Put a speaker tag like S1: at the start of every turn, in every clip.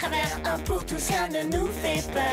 S1: travers, un pour tous, rien ne nous fait peur.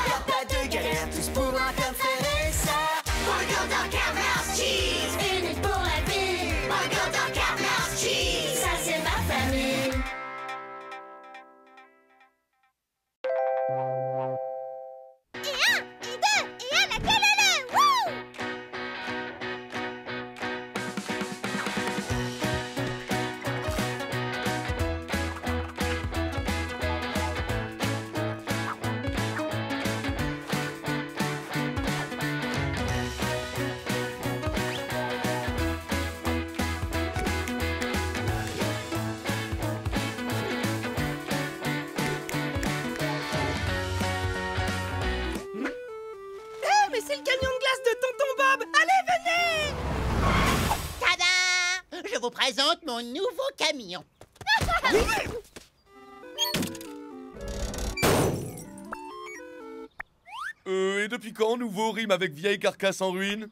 S1: Y'a pas de galère, tous pour un comme frère et sœur. Burger dans Carver's Cheese, unis pour la vie. Burger dans Carver's Cheese, ça c'est ma famille.
S2: Et un, et deux, et à la queue, wouh!
S3: Mais c'est le camion de glace de Tonton Bob! Allez, venez!
S4: Tada! Je vous présente mon nouveau camion.
S5: Et depuis quand nouveau rime avec vieille carcasse en ruine?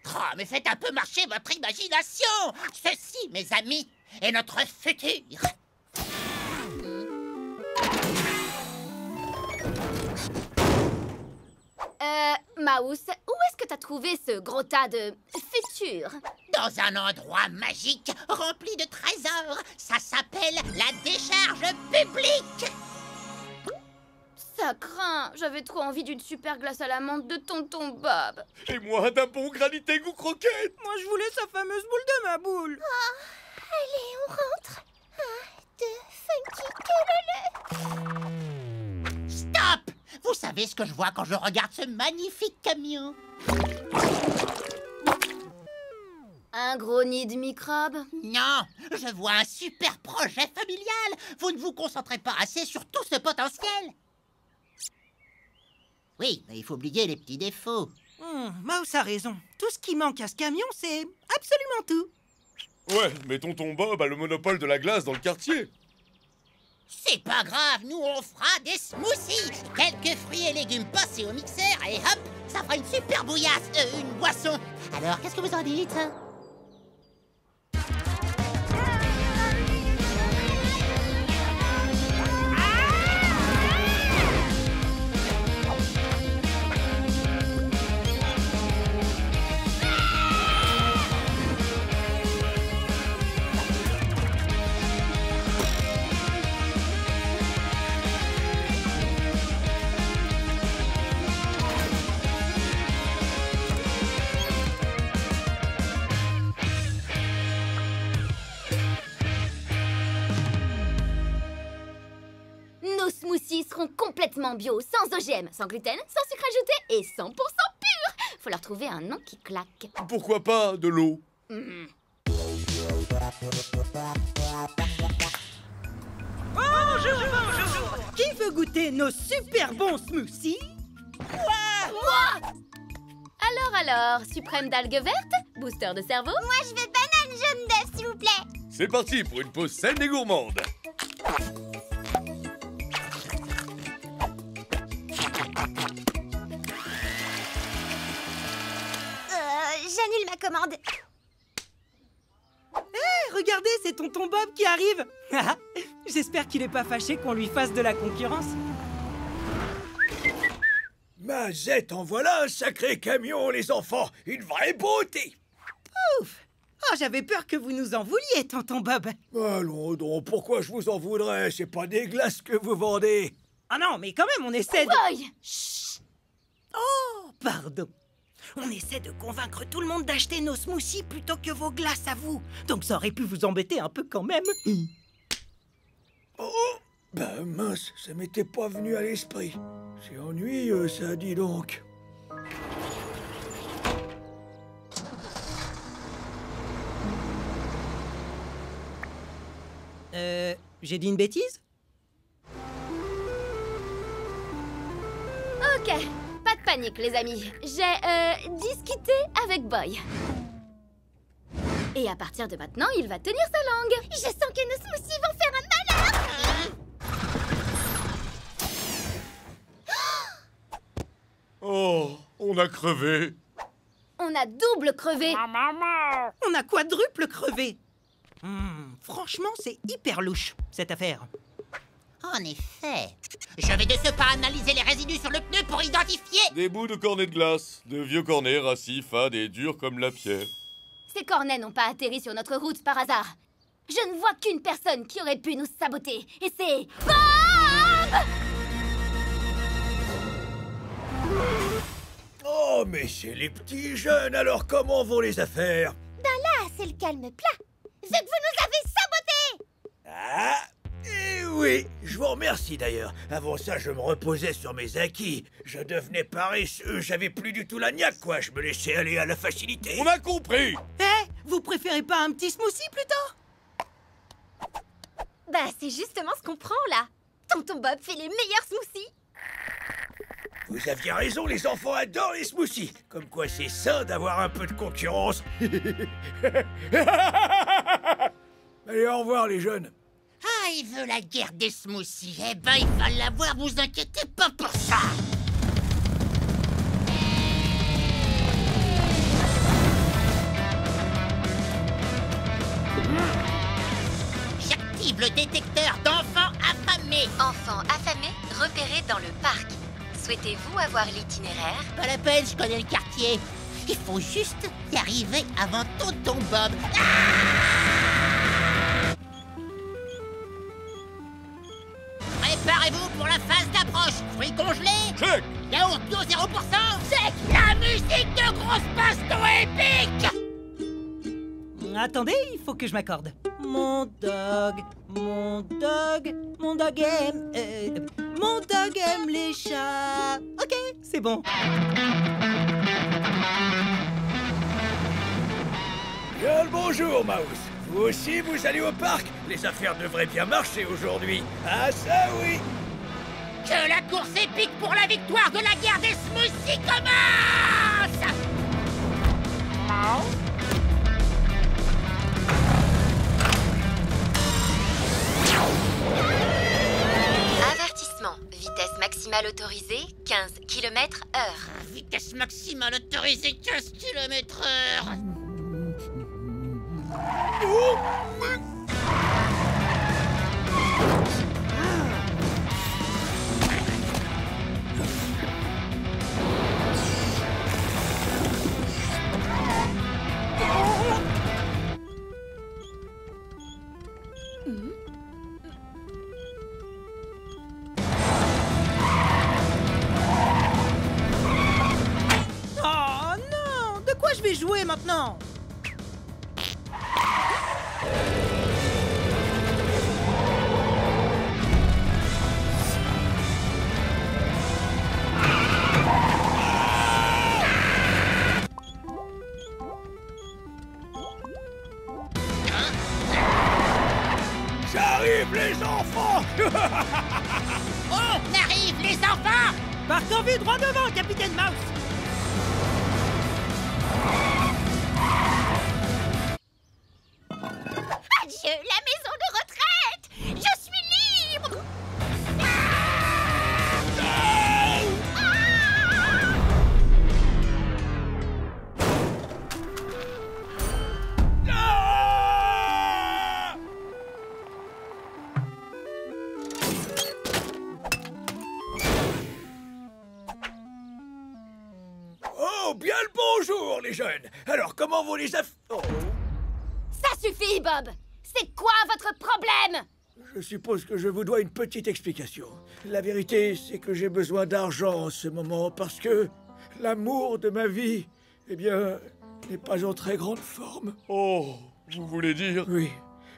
S4: Oh, mais faites un peu marcher votre imagination. Ceci, mes amis, est notre futur.
S2: Mouse, où est-ce que t'as trouvé ce gros tas de futur?
S4: Dans un endroit magique rempli de trésors. Ça s'appelle la décharge publique.
S2: Ça craint, j'avais trop envie d'une super glace à la menthe de Tonton Bob.
S5: Et moi d'un bon granité goût croquette.
S3: Moi, je voulais sa fameuse boule de ma boule.
S2: Allez, on rentre. Un, deux, funky,
S4: Stop! Vous savez ce que je vois quand je regarde ce magnifique camion?
S2: un gros nid de microbes?
S4: Non, je vois un super projet familial. Vous ne vous concentrez pas assez sur tout ce potentiel. Oui, mais il faut oublier les petits défauts.
S3: Mouse a raison. Tout ce qui manque à ce camion, c'est absolument tout.
S5: Ouais, mais tonton Bob a le monopole de la glace dans le quartier.
S4: C'est pas grave, nous on fera des smoothies. Quelques fruits et légumes passés au mixeur et hop, ça fera une super bouillasse, une boisson. Alors, qu'est-ce que vous en dites?
S2: Nos smoothies seront complètement bio, sans OGM, sans gluten, sans sucre ajouté et 100% pur. Faut leur trouver un nom qui claque.
S5: Pourquoi pas de l'eau?
S3: Bonjour! Qui veut goûter nos super bons smoothies?
S2: Alors, suprême d'algues vertes, booster de cerveau?
S6: Moi, je veux banane jaune d'œuf, s'il vous plaît.
S5: C'est parti pour une pause saine et gourmande.
S6: J'annule ma commande.
S3: Regardez, c'est Tonton Bob qui arrive. J'espère qu'il est pas fâché qu'on lui fasse de la concurrence.
S7: Mazette, en voilà un sacré camion, les enfants. Une vraie beauté.
S3: Ouf! Oh, j'avais peur que vous nous en vouliez, Tonton Bob.
S7: Allons donc, pourquoi je vous en voudrais? C'est pas des glaces que vous vendez.
S3: Ah non, mais quand même, on essaie de...
S2: Boy!
S3: Oh, pardon. On essaie de convaincre tout le monde d'acheter nos smoothies plutôt que vos glaces à vous. Donc ça aurait pu vous embêter un peu quand même.
S7: Oh, ben mince, ça m'était pas venu à l'esprit. C'est ennuyeux, ça, dis donc.
S3: J'ai dit une bêtise?
S2: Ok, pas de panique, les amis. J'ai discuté avec Boy. Et à partir de maintenant, il va tenir sa langue.
S6: Je sens que nos smoothies vont faire un malheur.
S5: Oh, on a crevé.
S2: On a double crevé.
S3: On a quadruple crevé. Franchement, c'est hyper louche, cette affaire.
S4: En effet. Je vais de ce pas analyser les résidus sur le pneu pour identifier...
S5: Des bouts de cornets de glace, de vieux cornets rassis, fades et durs comme la pierre.
S2: Ces cornets n'ont pas atterri sur notre route par hasard. Je ne vois qu'une personne qui aurait pu nous saboter, et c'est... Bob!
S7: Oh, mais c'est les petits jeunes, alors comment vont les affaires?
S6: Ah, c'est le calme plat. Vu que vous nous avez sabotés.
S7: Ah, eh oui, je vous remercie d'ailleurs. Avant ça, je me reposais sur mes acquis. Je devenais paresseux, j'avais plus du tout la niaque, quoi. Je me laissais aller à la facilité.
S5: On a compris!
S3: Eh, vous préférez pas un petit smoothie plutôt?
S6: Bah, c'est justement ce qu'on prend là. Tonton Bob fait les meilleurs smoothies.
S7: Vous aviez raison, les enfants adorent les smoothies. Comme quoi c'est sain d'avoir un peu de concurrence. Allez, au revoir les jeunes.
S4: Ah, il veut la guerre des smoothies. Eh ben, il va l'avoir, vous inquiétez pas pour ça. J'active le détecteur d'enfants affamés.
S8: Enfants affamés repérés dans le parc. Souhaitez-vous avoir l'itinéraire?
S4: Pas la peine, je connais le quartier. Il faut juste y arriver avant Tonton Bob. Préparez-vous pour la phase d'approche. Fruits congelés.
S5: Check!
S4: Yaourt bio 0%. Check! La musique de grosse baston épique.
S3: Attendez, il faut que je m'accorde. Mon dog aime... mon dog aime les chats. Ok, c'est bon.
S7: Bien le bonjour, Mouse. Vous aussi, vous allez au parc? Les affaires devraient bien marcher aujourd'hui. Ah ça oui.
S4: Que la course épique pour la victoire de la guerre des smoothies commence.
S8: Avertissement. Vitesse maximale autorisée, 15 km/h.
S4: Vitesse maximale autorisée 15 km/h.
S3: Oh non! De quoi je vais jouer maintenant?
S7: J'arrive les enfants.
S4: On arrive les enfants.
S3: Partez en vue droit devant, Capitaine Mouse!
S6: Adieu, la maison de retraite. Je suis libre.
S7: Ah! Oh, bien le bonjour, les jeunes. Alors, comment vont les affaires? Oh.
S2: Ça suffit, Bob! C'est quoi votre problème?
S7: Je suppose que je vous dois une petite explication. La vérité, c'est que j'ai besoin d'argent en ce moment parce que l'amour de ma vie, eh bien, n'est pas en très grande forme.
S5: Oh, vous voulez dire?
S7: Oui,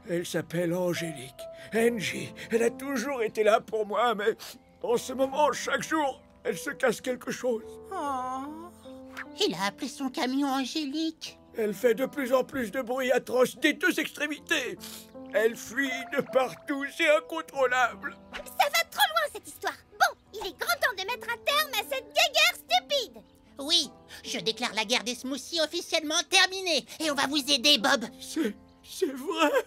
S7: elle s'appelle Angélique. Angie, elle a toujours été là pour moi, mais en ce moment, chaque jour, elle se casse quelque chose.
S3: Oh.
S4: Il a appelé son camion Angélique.
S7: Elle fait de plus en plus de bruit atroce des deux extrémités. Elle fuit de partout, c'est incontrôlable.
S6: Ça va trop loin cette histoire. Bon, il est grand temps de mettre un terme à cette guéguerre stupide.
S4: Oui, je déclare la guerre des smoothies officiellement terminée. Et on va vous aider, Bob.
S7: C'est vrai.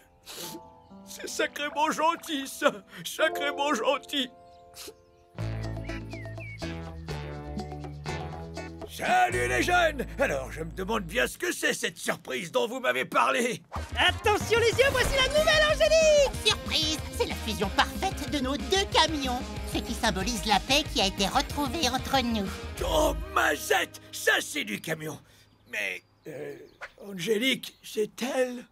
S7: C'est sacrément gentil, ça. Sacrément gentil. Salut les jeunes! Alors, je me demande bien ce que c'est cette surprise dont vous m'avez parlé.
S3: Attention les yeux, voici la nouvelle Angélique!
S4: Surprise, c'est la fusion parfaite chef de nos 2 camions, ce qui symbolise la paix qui a été retrouvée entre nous.
S7: Oh, Mazette, ça c'est du camion. Mais, Angélique, c'est elle?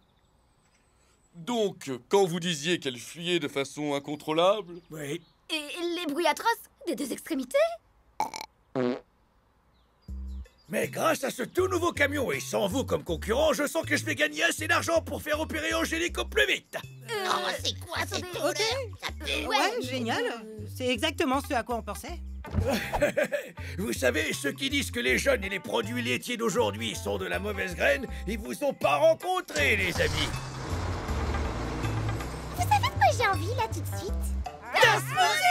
S5: Donc, quand vous disiez qu'elle fuyait de façon incontrôlable...
S7: Oui.
S2: Et les bruits atroces des 2 extrémités?
S7: Mais grâce à ce tout nouveau camion et sans vous comme concurrent, je sens que je vais gagner assez d'argent pour faire opérer Angélique au plus vite.
S4: Oh, c'est quoi cette
S2: attendez,
S4: odeur?
S9: Ouais, génial. C'est exactement ce à quoi on pensait.
S7: Vous savez, ceux qui disent que les jeunes et les produits laitiers d'aujourd'hui sont de la mauvaise graine, ils vous ont pas rencontrés, les amis.
S6: Vous savez de quoi j'ai envie là tout de suite?
S7: Un smoothie!